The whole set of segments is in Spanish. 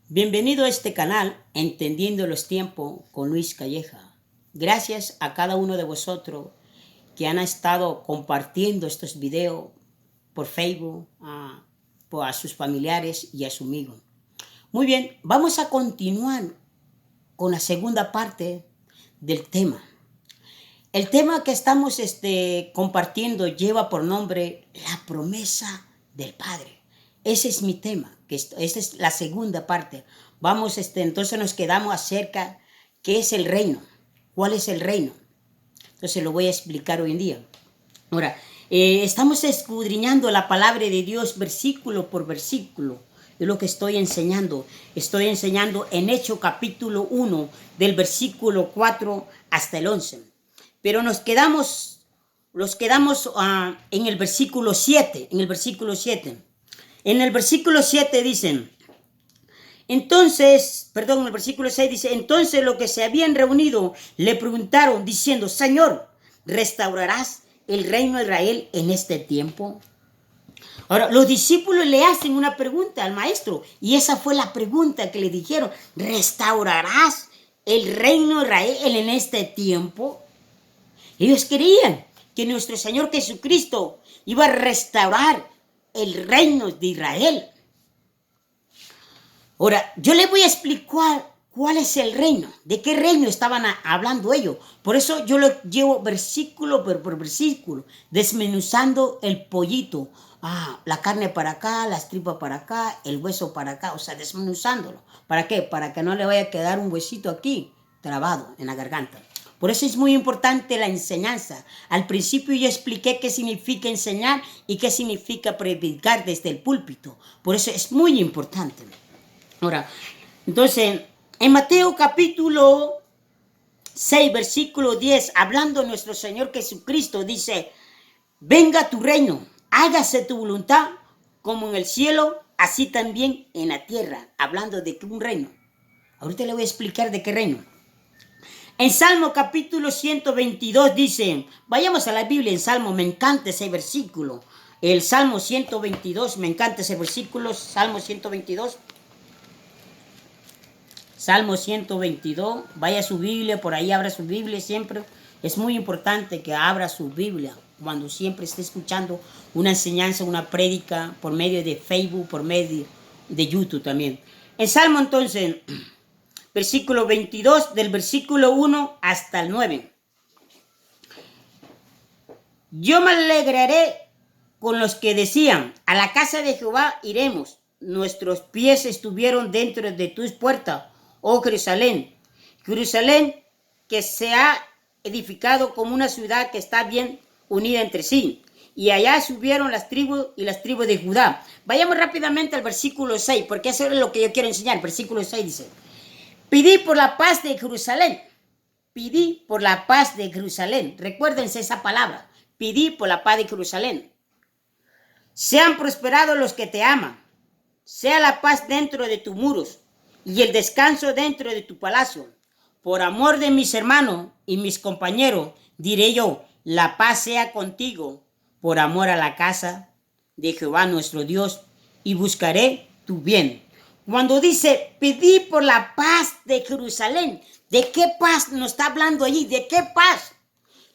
Bienvenido a este canal, Entendiendo los Tiempos con Luis Calleja. Gracias a cada uno de vosotros que han estado compartiendo estos videos por Facebook, a sus familiares y a sus amigos. Muy bien, vamos a continuar con la segunda parte del tema. El tema que estamos compartiendo lleva por nombre la promesa del Padre. Ese es mi tema, esa es la segunda parte. Vamos, entonces nos quedamos acerca qué es el reino, cuál es el reino. Entonces lo voy a explicar hoy en día. Ahora, estamos escudriñando la palabra de Dios versículo por versículo. Es lo que estoy enseñando. Estoy enseñando en Hechos capítulo 1, del versículo 4 hasta el 11. Pero nos quedamos en el versículo 7. En el versículo 7. En el versículo 7 dicen, en el versículo 6 dice, entonces los que se habían reunido le preguntaron diciendo, Señor, ¿restaurarás el reino de Israel en este tiempo? Ahora, los discípulos le hacen una pregunta al maestro y esa fue la pregunta que le dijeron, ¿restaurarás el reino de Israel en este tiempo? Ellos creían que nuestro Señor Jesucristo iba a restaurar el reino de Israel. Ahora, yo les voy a explicar cuál es el reino, de qué reino estaban hablando ellos. Por eso yo lo llevo versículo por versículo, desmenuzando el pollito. La carne para acá, las tripas para acá, el hueso para acá, o sea, desmenuzándolo. ¿Para qué? Para que no le vaya a quedar un huesito aquí, trabado en la garganta. Por eso es muy importante la enseñanza. Al principio yo expliqué qué significa enseñar y qué significa predicar desde el púlpito. Por eso es muy importante. Ahora, entonces, en Mateo capítulo 6, versículo 10, hablando nuestro Señor Jesucristo, dice, venga tu reino, hágase tu voluntad, como en el cielo, así también en la tierra. Hablando de un reino. Ahorita le voy a explicar de qué reino. En Salmo capítulo 122 dice, vayamos a la Biblia en Salmo, me encanta ese versículo. El Salmo 122, me encanta ese versículo, Salmo 122. Salmo 122, vaya a su Biblia, por ahí abra su Biblia siempre. Es muy importante que abra su Biblia cuando siempre esté escuchando una enseñanza, una prédica por medio de Facebook, por medio de YouTube también. En Salmo entonces, versículo 22, del versículo 1 hasta el 9. Yo me alegraré con los que decían, a la casa de Jehová iremos. Nuestros pies estuvieron dentro de tus puertas, oh Jerusalén. Jerusalén que se ha edificado como una ciudad que está bien unida entre sí. Y allá subieron las tribus y las tribus de Judá. Vayamos rápidamente al versículo 6, porque eso es lo que yo quiero enseñar. El versículo 6 dice, pedí por la paz de Jerusalén. Pedí por la paz de Jerusalén. Recuérdense esa palabra. Pedí por la paz de Jerusalén. Sean prosperados los que te aman. Sea la paz dentro de tus muros y el descanso dentro de tu palacio. Por amor de mis hermanos y mis compañeros, diré yo, la paz sea contigo. Por amor a la casa de Jehová nuestro Dios, y buscaré tu bien. Cuando dice, pedí por la paz de Jerusalén, ¿de qué paz nos está hablando allí? ¿De qué paz?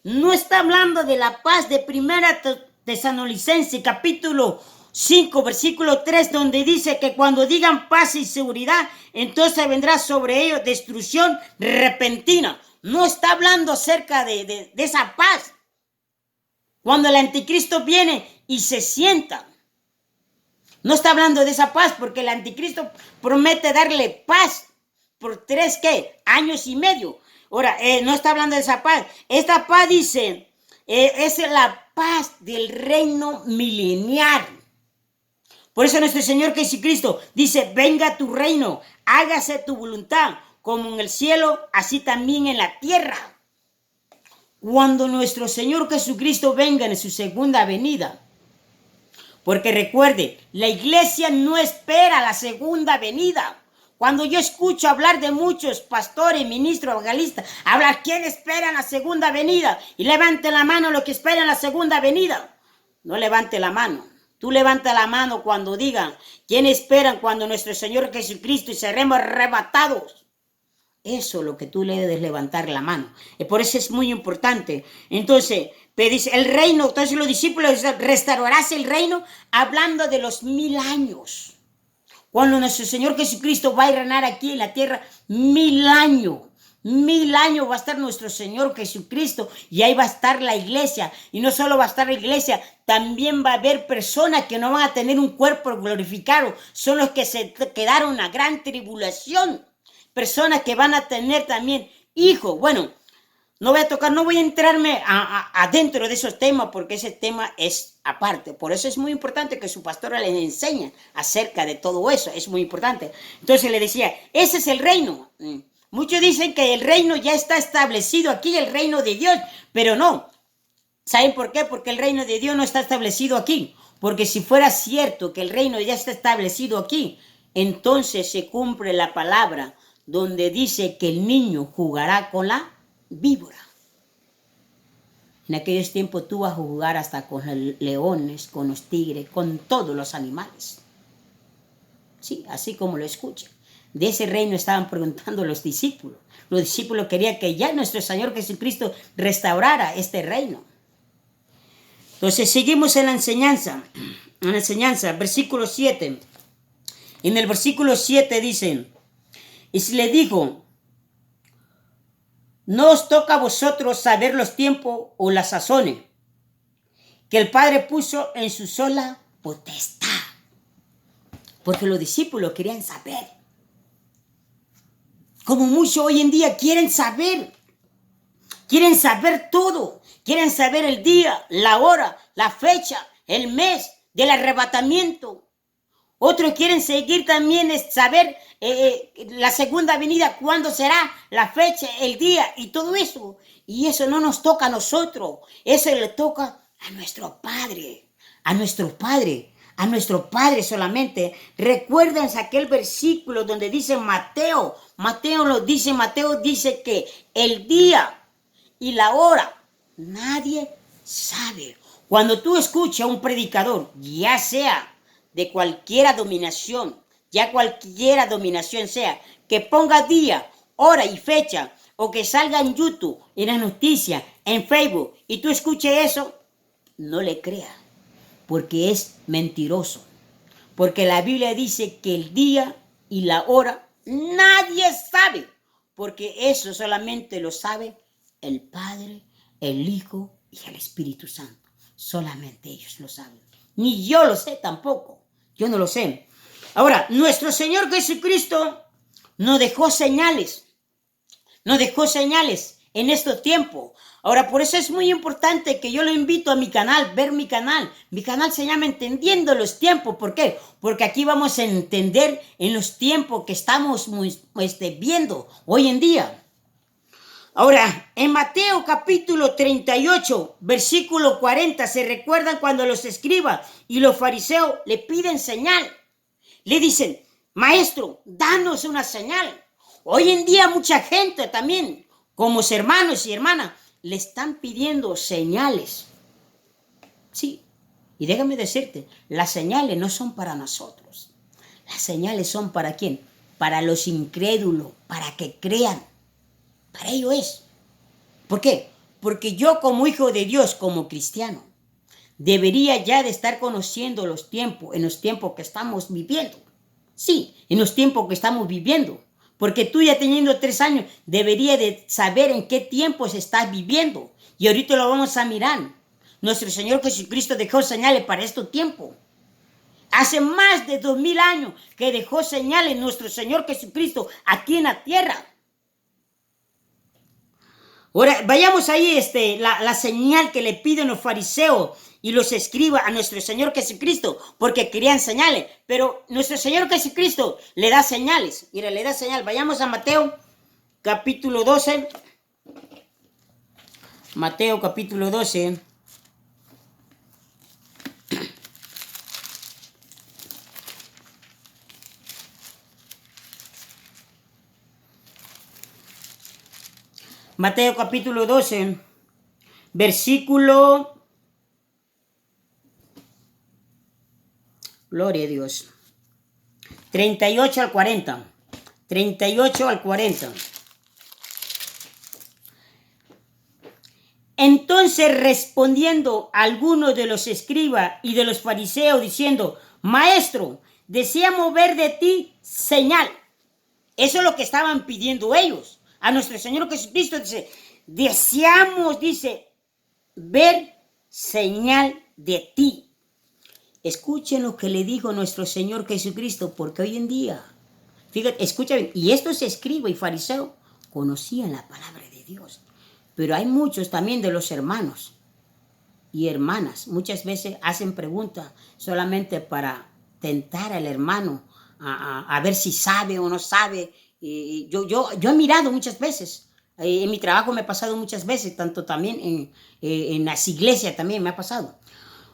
No está hablando de la paz de Primera Tesalonicenses, capítulo 5, versículo 3, donde dice que cuando digan paz y seguridad, entonces vendrá sobre ellos destrucción repentina. No está hablando acerca de esa paz. Cuando el anticristo viene y se sienta. No está hablando de esa paz porque el anticristo promete darle paz por 3 años y medio. Ahora, no está hablando de esa paz. Esta paz dice, es la paz del reino milenial. Por eso nuestro Señor Jesucristo dice, venga tu reino, hágase tu voluntad, como en el cielo, así también en la tierra. Cuando nuestro Señor Jesucristo venga en su segunda venida, porque recuerde, la iglesia no espera la segunda venida. Cuando yo escucho hablar de muchos pastores, ministros, evangelistas, hablar quién espera la segunda venida, y levante la mano los que esperan la segunda venida. No levante la mano. Tú levanta la mano cuando digan, ¿quiénes esperan cuando nuestro Señor Jesucristo y seremos arrebatados? Eso es lo que tú le debes levantar la mano. Y por eso es muy importante. Entonces, pedís el reino, entonces los discípulos restaurarás el reino hablando de los 1000 años. Cuando nuestro Señor Jesucristo va a reinar aquí en la tierra, 1000 años. 1000 años va a estar nuestro Señor Jesucristo y ahí va a estar la iglesia. Y no solo va a estar la iglesia, también va a haber personas que no van a tener un cuerpo glorificado. Son los que se quedaron en una gran tribulación. Personas que van a tener también hijos. Bueno, no voy a entrarme adentro de esos temas porque ese tema es aparte. Por eso es muy importante que su pastora les enseñe acerca de todo eso. Es muy importante. Entonces le decía, ese es el reino. Muchos dicen que el reino ya está establecido aquí, el reino de Dios, pero no. ¿Saben por qué? Porque el reino de Dios no está establecido aquí. Porque si fuera cierto que el reino ya está establecido aquí, entonces se cumple la palabra donde dice que el niño jugará con la víbora. En aquellos tiempos tú vas a jugar hasta con los leones, con los tigres, con todos los animales. Sí, así como lo escuchan. De ese reino estaban preguntando los discípulos. Los discípulos querían que ya nuestro Señor Jesucristo restaurara este reino. Entonces seguimos en la enseñanza. En la enseñanza, versículo 7. En el versículo 7 dicen, y se le dijo, no os toca a vosotros saber los tiempos o las sazones que el Padre puso en su sola potestad. Porque los discípulos querían saber. Como muchos hoy en día quieren saber todo, quieren saber el día, la hora, la fecha, el mes del arrebatamiento. Otros quieren seguir también saber la segunda venida, cuándo será la fecha, el día y todo eso. Y eso no nos toca a nosotros, eso le toca a nuestro Padre, a nuestro Padre. A nuestro Padre solamente. Recuerden aquel versículo donde dice Mateo dice que el día y la hora nadie sabe. Cuando tú escuchas a un predicador, ya sea de cualquiera dominación sea, que ponga día, hora y fecha, o que salga en YouTube, en las noticias, en Facebook, y tú escuches eso, no le creas. Porque es mentiroso. Porque la Biblia dice que el día y la hora nadie sabe. Porque eso solamente lo sabe el Padre, el Hijo y el Espíritu Santo. Solamente ellos lo saben. Ni yo lo sé tampoco. Yo no lo sé. Ahora, nuestro Señor Jesucristo nos dejó señales. Nos dejó señales en estos tiempos. Ahora, por eso es muy importante que yo lo invito a mi canal, ver mi canal. Mi canal se llama Entendiendo los Tiempos. ¿Por qué? Porque aquí vamos a entender en los tiempos que estamos viendo hoy en día. Ahora, en Mateo capítulo 38, versículo 40, se recuerdan cuando los escribas y los fariseos le piden señal. Le dicen, maestro, danos una señal. Hoy en día mucha gente también, como hermanos y hermanas, le están pidiendo señales. Sí, y déjame decirte, las señales no son para nosotros. Las señales son para ¿quién? Para los incrédulos, para que crean. Para ello es. ¿Por qué? Porque yo como hijo de Dios, como cristiano, debería ya de estar conociendo los tiempos, en los tiempos que estamos viviendo. Sí, en los tiempos que estamos viviendo. Porque tú ya teniendo 3 años, deberías de saber en qué tiempos estás viviendo. Y ahorita lo vamos a mirar. Nuestro Señor Jesucristo dejó señales para este tiempo. Hace más de 2000 años que dejó señales nuestro Señor Jesucristo aquí en la tierra. Ahora, vayamos ahí, la señal que le piden los fariseos y los escribas a nuestro Señor Jesucristo, porque querían señales. Pero nuestro Señor Jesucristo le da señales. Mira, le da señal. Vayamos a Mateo, capítulo 12. Mateo, capítulo 12. Mateo, capítulo 12, versículo Gloria a Dios. 38 al 40. 38 al 40. Entonces respondiendo algunos de los escribas y de los fariseos diciendo, Maestro, deseamos ver de ti señal. Eso es lo que estaban pidiendo ellos. A nuestro Señor Jesucristo dice, deseamos, dice, ver señal de ti. Escuchen lo que le dijo nuestro Señor Jesucristo, porque hoy en día, fíjate, escuchen, y estos escribas y fariseos conocían la palabra de Dios, pero hay muchos también de los hermanos y hermanas, muchas veces hacen preguntas solamente para tentar al hermano, a ver si sabe o no sabe. Yo he mirado muchas veces, en mi trabajo me ha pasado muchas veces, tanto también en las iglesias también me ha pasado.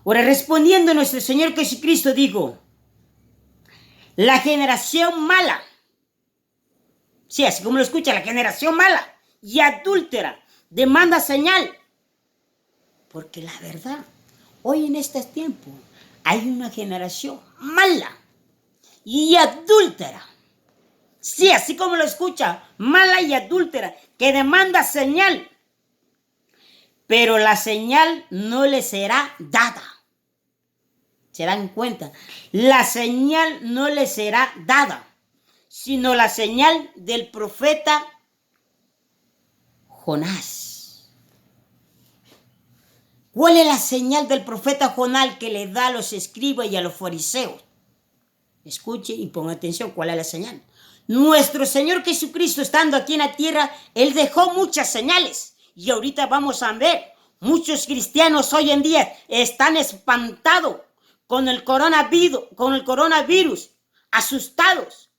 Ahora, respondiendo nuestro Señor Jesucristo dijo, la generación mala, sí, así como lo escucha, la generación mala y adúltera demanda señal. Porque la verdad, hoy en este tiempo hay una generación mala y adúltera. Sí, así como lo escucha, mala y adúltera, que demanda señal. Pero la señal no le será dada. ¿Se dan cuenta? La señal no le será dada, sino la señal del profeta Jonás. ¿Cuál es la señal del profeta Jonás que le da a los escribas y a los fariseos? Escuche y ponga atención cuál es la señal. Nuestro Señor Jesucristo, estando aquí en la tierra, Él dejó muchas señales. Y ahorita vamos a ver, muchos cristianos hoy en día están espantados con el coronavirus, asustados.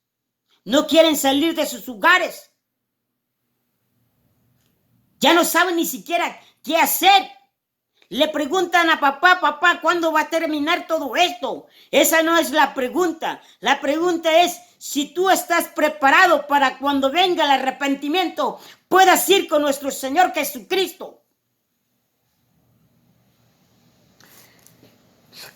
No quieren salir de sus hogares. Ya no saben ni siquiera qué hacer. Le preguntan a papá, ¿cuándo va a terminar todo esto? Esa no es la pregunta. La pregunta es si tú estás preparado para cuando venga el arrepentimiento, puedas ir con nuestro Señor Jesucristo.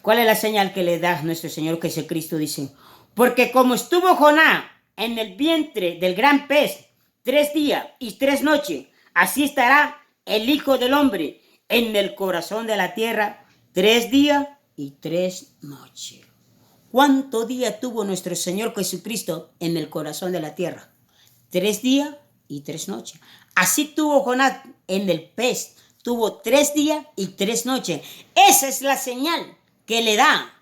¿Cuál es la señal que le da nuestro Señor Jesucristo? Dice, porque como estuvo Jonás en el vientre del gran pez 3 días y 3 noches, así estará el Hijo del Hombre en el corazón de la tierra 3 días y 3 noches. ¿Cuánto día tuvo nuestro Señor Jesucristo en el corazón de la tierra? 3 días y 3 noches. Así tuvo Jonás en el pez, tuvo 3 días y 3 noches. Esa es la señal que le da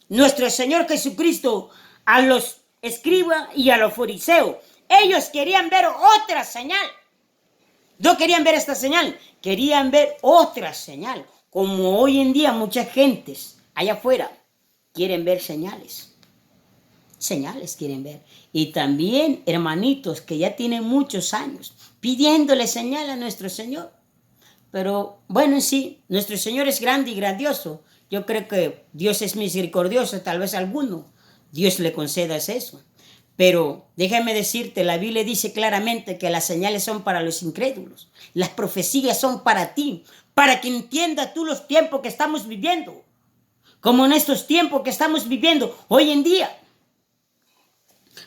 nuestro Señor Jesucristo a los escribas y a los fariseos. Ellos querían ver otra señal. No querían ver esta señal, querían ver otra señal. Como hoy en día muchas gentes allá afuera quieren ver señales. Señales quieren ver. Y también hermanitos que ya tienen muchos años pidiéndole señal a nuestro Señor. Pero bueno, sí, nuestro Señor es grande y grandioso. Yo creo que Dios es misericordioso, tal vez alguno Dios le conceda eso. Pero déjame decirte, la Biblia dice claramente que las señales son para los incrédulos. Las profecías son para ti, para que entiendas tú los tiempos que estamos viviendo. Como en estos tiempos que estamos viviendo hoy en día.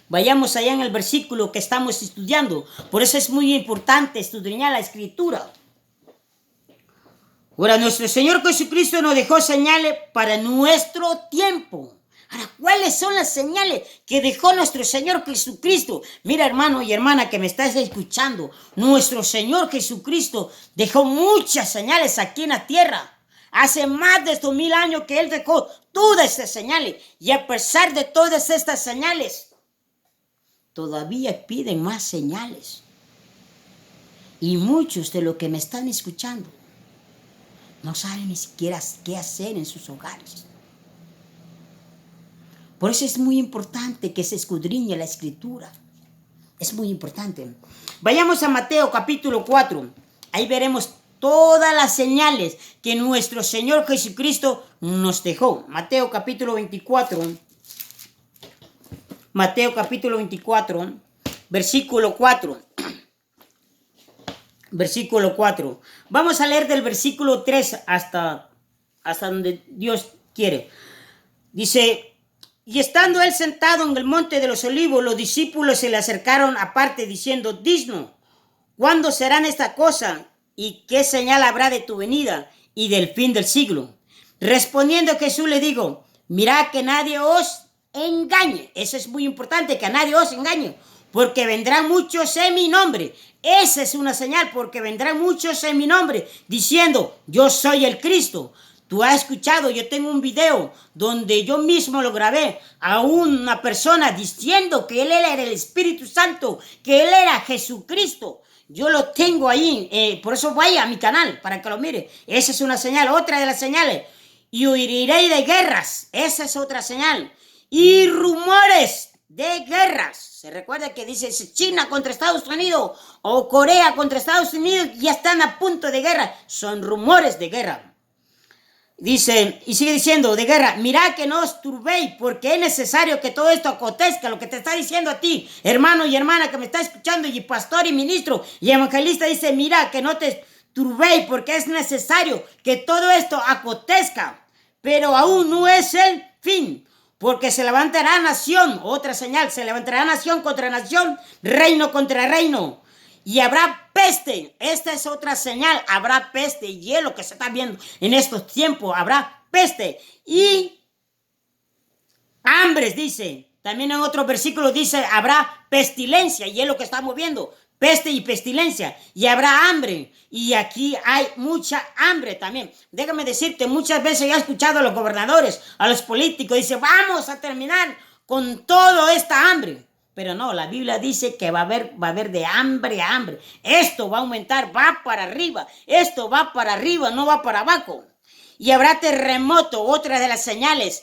Vayamos allá en el versículo que estamos estudiando. Por eso es muy importante estudiar la Escritura. Ahora, nuestro Señor Jesucristo nos dejó señales para nuestro tiempo. Ahora, ¿cuáles son las señales que dejó nuestro Señor Jesucristo? Mira, hermano y hermana que me estás escuchando, nuestro Señor Jesucristo dejó muchas señales aquí en la tierra. Hace más de 2000 años que Él dejó todas estas señales. Y a pesar de todas estas señales, todavía piden más señales. Y muchos de los que me están escuchando no saben ni siquiera qué hacer en sus hogares. Por eso es muy importante que se escudriñe la Escritura. Es muy importante. Vayamos a Mateo capítulo 4. Ahí veremos todas las señales que nuestro Señor Jesucristo nos dejó. Mateo capítulo 24. Mateo capítulo 24, versículo 4. Versículo 4. Vamos a leer del versículo 3 hasta donde Dios quiere. Dice, y estando él sentado en el monte de los olivos, los discípulos se le acercaron aparte diciendo, dinos, ¿cuándo serán esta cosa? ¿Y qué señal habrá de tu venida y del fin del siglo? Respondiendo Jesús le dijo, mirad que nadie os engañe. Eso es muy importante, que a nadie os engañe, porque vendrán muchos en mi nombre. Esa es una señal, porque vendrán muchos en mi nombre, diciendo, yo soy el Cristo. Tú has escuchado, yo tengo un video donde yo mismo lo grabé a una persona diciendo que él era el Espíritu Santo, que él era Jesucristo. Yo lo tengo ahí, por eso vaya a mi canal para que lo mire. Esa es una señal, otra de las señales. Y huiré de guerras, esa es otra señal. Y rumores de guerras. Se recuerda que dice China contra Estados Unidos o Corea contra Estados Unidos, ya están a punto de guerra. Son rumores de guerra. Dice, y sigue diciendo, de guerra, mirad que no os turbéis, porque es necesario que todo esto acontezca, lo que te está diciendo a ti, hermano y hermana que me está escuchando, y pastor y ministro y evangelista, dice, mira que no te turbéis, porque es necesario que todo esto acontezca, pero aún no es el fin, porque se levantará nación, otra señal, se levantará nación contra nación, reino contra reino. Y habrá peste, esta es otra señal, habrá peste, y es lo que se está viendo en estos tiempos, habrá peste y hambres, dice. También en otro versículo dice, habrá pestilencia, y es lo que estamos viendo, peste y pestilencia, y habrá hambre, y aquí hay mucha hambre también. Déjame decirte, muchas veces ya he escuchado a los gobernadores, a los políticos, dice, vamos a terminar con toda esta hambre. Pero no, la Biblia dice que va a haber de hambre a hambre. Esto va a aumentar, va para arriba. Esto va para arriba, no va para abajo. Y habrá terremoto, otra de las señales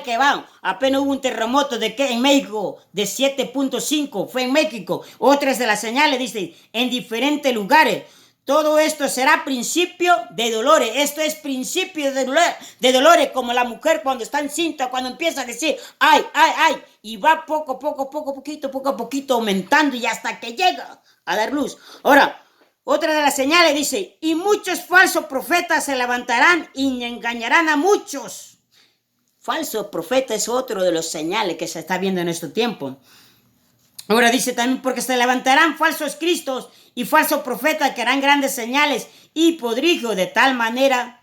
que van. Apenas hubo un terremoto en México de 7.5, fue en México. Otras de las señales, dice, en diferentes lugares. Todo esto será principio de dolores. Esto es principio de dolores, como la mujer cuando está encinta, cuando empieza a decir, ay, ay, ay, y va poco a poquito aumentando y hasta que llega a dar luz. Ahora, otra de las señales dice, y muchos falsos profetas se levantarán y engañarán a muchos. Falso profeta es otro de los señales que se está viendo en este tiempo. Ahora dice también, porque se levantarán falsos cristos y falsos profetas que harán grandes señales y prodigios de tal manera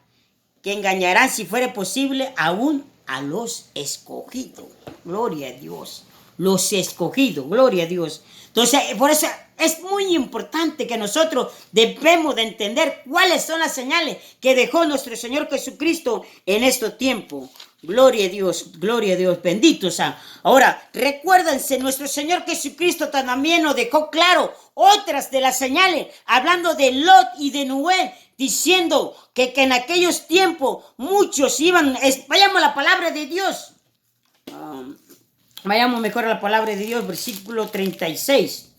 que engañarán, si fuere posible, aún a los escogidos. Gloria a Dios. Los escogidos, gloria a Dios. Entonces, por eso es muy importante que nosotros debemos de entender cuáles son las señales que dejó nuestro Señor Jesucristo en estos tiempos. Gloria a Dios, bendito sea. Ahora, recuérdense, nuestro Señor Jesucristo también nos dejó claro otras de las señales, hablando de Lot y de Noé, diciendo que en aquellos tiempos muchos iban, vayamos a la palabra de Dios. Vayamos mejor a la palabra de Dios, versículo 36.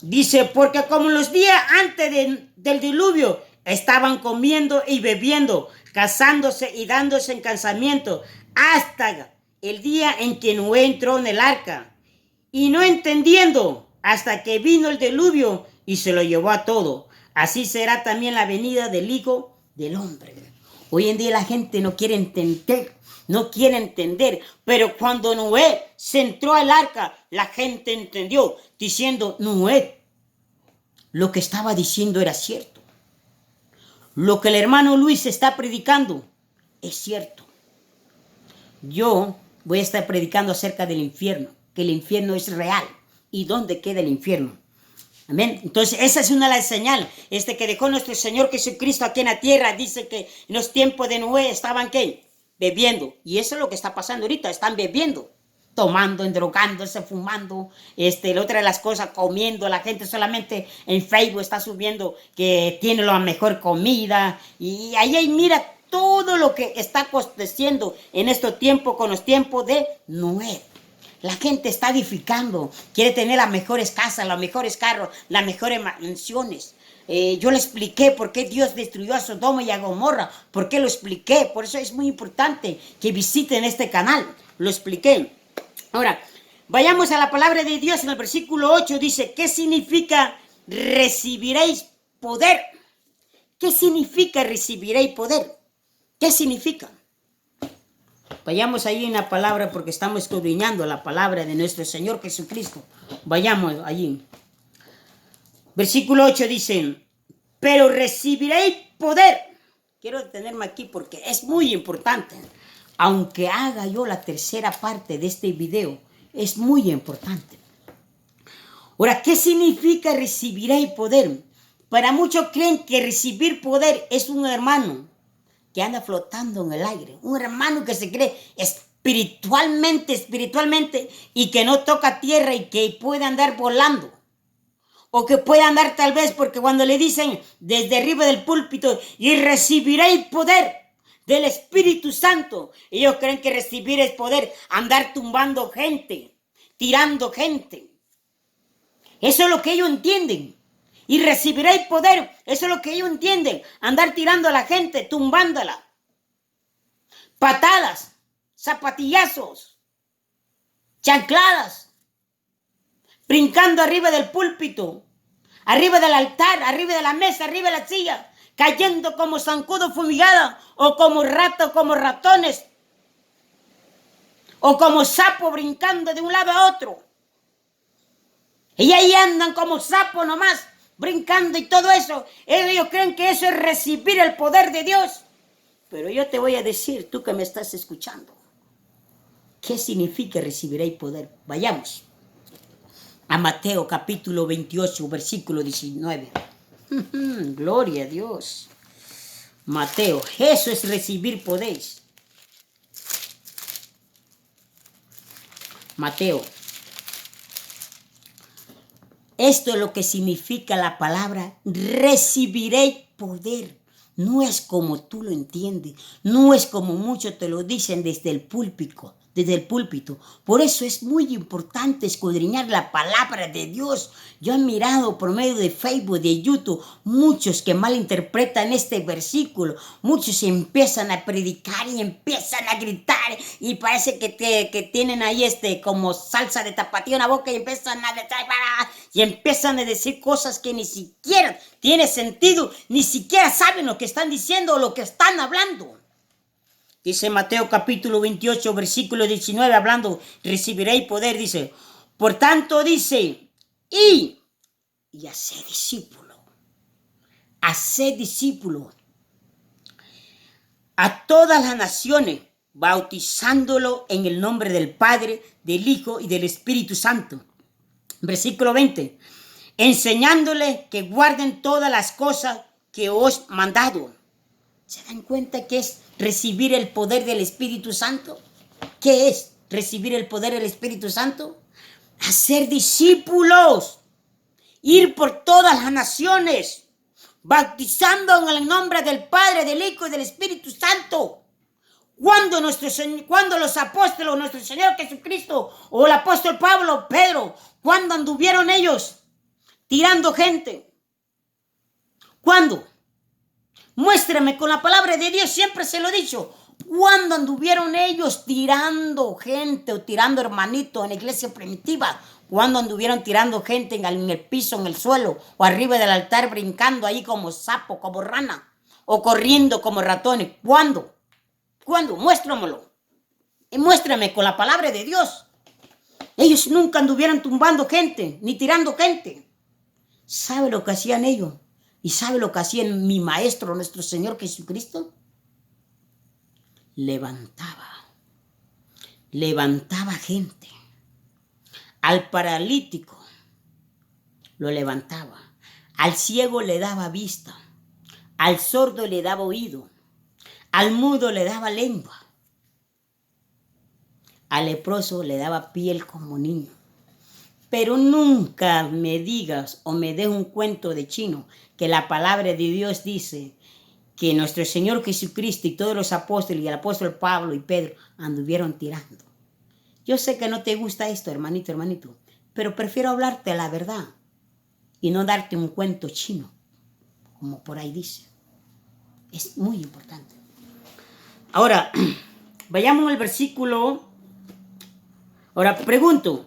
Dice, porque como los días antes del diluvio estaban comiendo y bebiendo, casándose y dándose en casamiento, hasta el día en que Noé entró en el arca, y no entendiendo, hasta que vino el diluvio y se lo llevó a todo. Así será también la venida del Hijo del Hombre. Hoy en día la gente no quiere entender, pero cuando Noé se entró al arca, la gente entendió, diciendo, Noé, lo que estaba diciendo era cierto. Lo que el hermano Luis está predicando es cierto. Yo voy a estar predicando acerca del infierno, que el infierno es real. ¿Y dónde queda el infierno? Amén. Entonces, esa es una de las señales que dejó nuestro Señor Jesucristo aquí en la tierra. Dice que en los tiempos de Noé estaban, ¿qué? Bebiendo. Y eso es lo que está pasando ahorita. Están bebiendo, tomando, endrogándose, fumando. La otra de las cosas, comiendo. La gente solamente en Facebook está subiendo que tiene la mejor comida. Y ahí mira todo lo que está aconteciendo en estos tiempos con los tiempos de Noé. La gente está edificando, quiere tener las mejores casas, los mejores carros, las mejores mansiones. Yo le expliqué por qué Dios destruyó a Sodoma y a Gomorra, por qué lo expliqué. Por eso es muy importante que visiten este canal, lo expliqué. Ahora, vayamos a la palabra de Dios. En el versículo 8 dice, ¿qué significa recibiréis poder? ¿Qué significa recibiréis poder? ¿Qué significa? Vayamos allí en la palabra porque estamos escudriñando la palabra de nuestro Señor Jesucristo. Vayamos allí. Versículo 8 dice, pero recibiréis poder. Quiero detenerme aquí porque es muy importante. Aunque haga yo la tercera parte de este video, es muy importante. Ahora, ¿qué significa recibiréis poder? Para muchos creen que recibir poder es un hermano que anda flotando en el aire. Un hermano que se cree espiritualmente, y que no toca tierra y que puede andar volando. O que puede andar tal vez porque cuando le dicen desde arriba del púlpito y recibiréis poder del Espíritu Santo, ellos creen que recibir es poder andar tumbando gente, tirando gente. Eso es lo que ellos entienden. Y recibiréis poder, eso es lo que ellos entienden. Andar tirando a la gente, tumbándola. Patadas, zapatillazos, chancladas, brincando arriba del púlpito, arriba del altar, arriba de la mesa, arriba de la silla, cayendo como zancudo fumigada, o como rato, como ratones, o como sapo brincando de un lado a otro. Y ahí andan como sapo nomás, brincando y todo eso. Ellos creen que eso es recibir el poder de Dios. Pero yo te voy a decir, tú que me estás escuchando, ¿qué significa recibiréis poder? Vayamos a Mateo capítulo 28, versículo 19. Gloria a Dios. Mateo, eso es recibir poder. Mateo. Esto es lo que significa la palabra recibiréis poder. No es como tú lo entiendes, no es como muchos te lo dicen desde el púlpito, Por eso es muy importante escudriñar la palabra de Dios. Yo he mirado por medio de Facebook, de YouTube, muchos que malinterpretan este versículo. Muchos empiezan a predicar y empiezan a gritar y parece que tienen ahí como salsa de tapatío en la boca y empiezan a decir cosas que ni siquiera tiene sentido, ni siquiera saben lo que están diciendo o lo que están hablando. Dice Mateo capítulo 28, versículo 19, hablando, recibiréis poder, dice, por tanto dice, y haced discípulo a todas las naciones, bautizándolo en el nombre del Padre, del Hijo y del Espíritu Santo. Versículo 20, enseñándole que guarden todas las cosas que os he mandado. ¿Se dan cuenta que es recibir el poder del Espíritu Santo? ¿Qué es recibir el poder del Espíritu Santo? Hacer discípulos, ir por todas las naciones, bautizando en el nombre del Padre, del Hijo y del Espíritu Santo. Cuando los apóstoles, nuestro Señor Jesucristo, o el apóstol Pablo, Pedro, cuando anduvieron ellos tirando gente? ¿Cuándo? Muéstrame con la palabra de Dios, siempre se lo he dicho. ¿Cuándo anduvieron ellos tirando gente o tirando hermanitos en la iglesia primitiva? ¿Cuándo anduvieron tirando gente en el piso, en el suelo o arriba del altar brincando ahí como sapo, como rana o corriendo como ratones? ¿Cuándo? ¿Cuándo? Muéstramelo. Y muéstrame con la palabra de Dios. Ellos nunca anduvieron tumbando gente ni tirando gente. ¿Sabe lo que hacían ellos? ¿Y sabe lo que hacía mi maestro, nuestro Señor Jesucristo? Levantaba gente. Al paralítico lo levantaba. Al ciego le daba vista. Al sordo le daba oído. Al mudo le daba lengua. Al leproso le daba piel como niño. Pero nunca me digas o me des un cuento de chino que la palabra de Dios dice que nuestro Señor Jesucristo y todos los apóstoles y el apóstol Pablo y Pedro anduvieron tirando. Yo sé que no te gusta esto, hermanito, pero prefiero hablarte la verdad y no darte un cuento chino, como por ahí dice. Es muy importante. Ahora, vayamos al versículo. Ahora pregunto.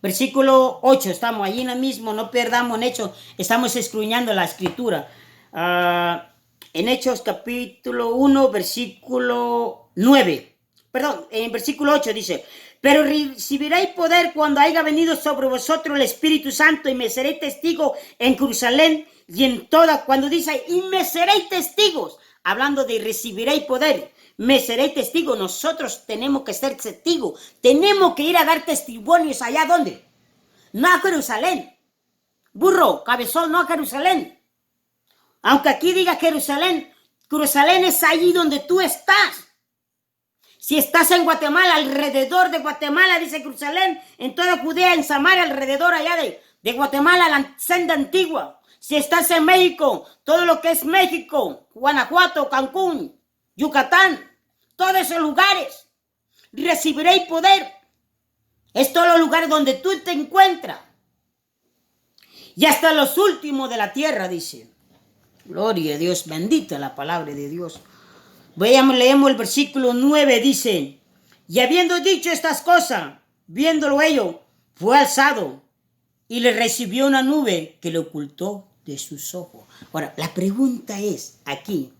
Versículo 8, estamos allí en el mismo, no perdamos en Hechos, estamos escudriñando la escritura. En Hechos capítulo 1, versículo 9. perdón, en versículo 8 dice, pero recibiréis poder cuando haya venido sobre vosotros el Espíritu Santo y me seréis testigo en Jerusalén y en toda, cuando dice, y me seréis testigos, hablando de recibiréis poder, me seréis testigos, nosotros tenemos que ser testigos, tenemos que ir a dar testimonios allá, ¿dónde? No a Jerusalén, burro, cabezón, no a Jerusalén, aunque aquí diga Jerusalén, Jerusalén es allí donde tú estás. Si estás en Guatemala, alrededor de Guatemala, dice Jerusalén, en toda Judea, en Samaria, alrededor allá de Guatemala, la senda antigua. Si estás en México, todo lo que es México, Guanajuato, Cancún, Yucatán, todos esos lugares, recibiréis poder. Es todos los lugares donde tú te encuentras. Y hasta los últimos de la tierra, dice. Gloria a Dios, bendita la palabra de Dios. Leemos el versículo 9, dice, y habiendo dicho estas cosas, viéndolo ello, fue alzado y le recibió una nube que le ocultó de sus ojos. Ahora, la pregunta es aquí,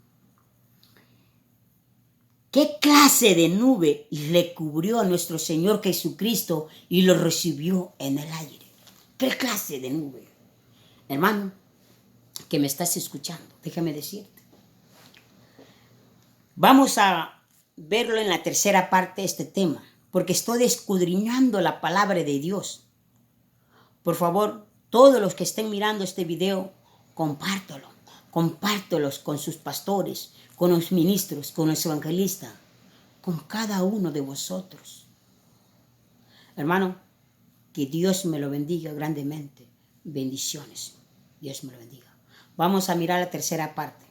¿qué clase de nube le cubrió a nuestro Señor Jesucristo y lo recibió en el aire? ¿Qué clase de nube? Hermano, que me estás escuchando, déjame decirte. Vamos a verlo en la tercera parte de este tema, porque estoy escudriñando la palabra de Dios. Por favor, todos los que estén mirando este video, compártelos con sus pastores, con los ministros, con los evangelistas, con cada uno de vosotros. Hermano, que Dios me lo bendiga grandemente. Bendiciones. Dios me lo bendiga. Vamos a mirar la tercera parte.